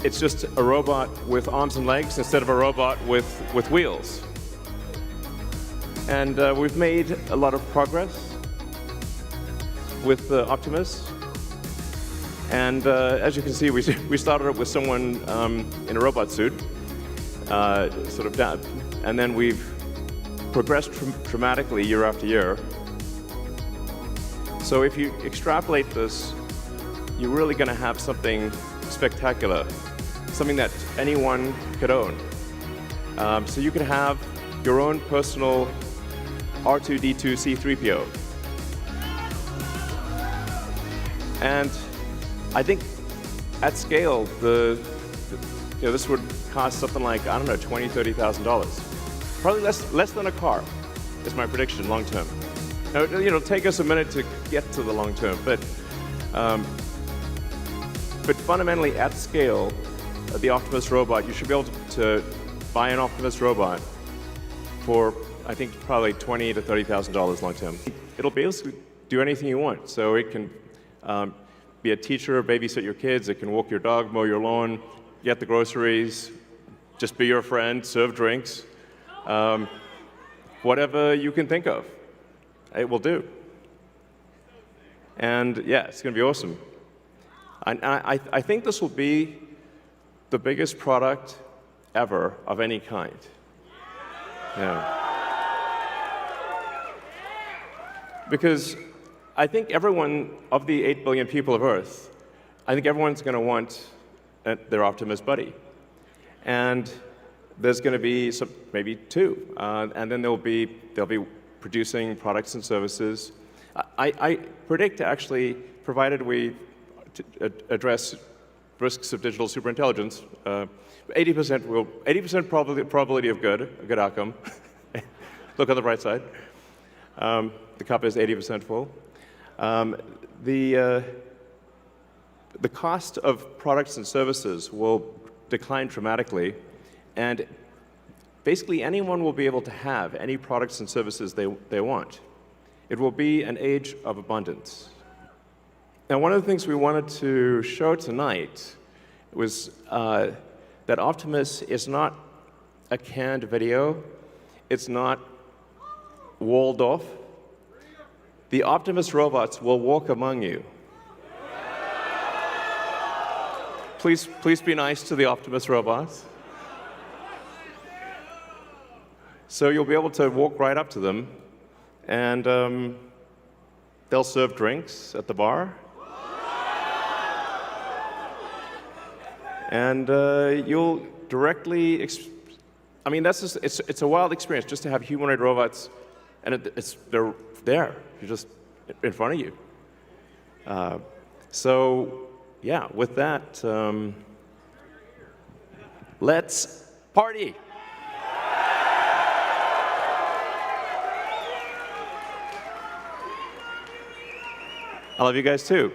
it's just a robot with arms and legs instead of a robot with wheels. And we've made a lot of progress with Optimus. And as you can see, we started up with someone in a robot suit, sort of down, and then we've progressed dramatically year after year. So if you extrapolate this, you're really going to have something spectacular, something that anyone could own. So you could have your own personal R2-D2 C-3PO. And I think at scale, this would cost something like, I don't know, $20,000, $30,000. Probably less than a car, is my prediction, long term. Now, it'll take us a minute to get to the long term, but fundamentally at scale, the Optimus robot, you should be able to buy an Optimus robot for, I think, probably $20,000 to $30,000 long term. It'll basically do anything you want. So it can be a teacher, babysit your kids, it can walk your dog, mow your lawn, get the groceries, just be your friend, serve drinks. Whatever you can think of, it will do. And yeah, it's going to be awesome. I think this will be the biggest product ever of any kind. Yeah. Because I think everyone, of the 8 billion people of Earth, I think everyone's going to want their Optimus buddy. And there's going to be maybe two, and then they'll be producing products and services. I predict, actually, provided we address risks of digital superintelligence, 80% probability of good, a good outcome. Look on the bright side. The cup is 80% full. The cost of products and services will decline dramatically, and basically anyone will be able to have any products and services they want. It will be an age of abundance. Now, one of the things we wanted to show tonight was that Optimus is not a canned video. It's not walled off. The Optimus robots will walk among you. Please be nice to the Optimus robots. So you'll be able to walk right up to them, and they'll serve drinks at the bar. And you'll directly, I mean, that's just, it's a wild experience just to have humanoid robots, and they're there, you're just in front of you. So, yeah, with that, let's party. I love you guys too.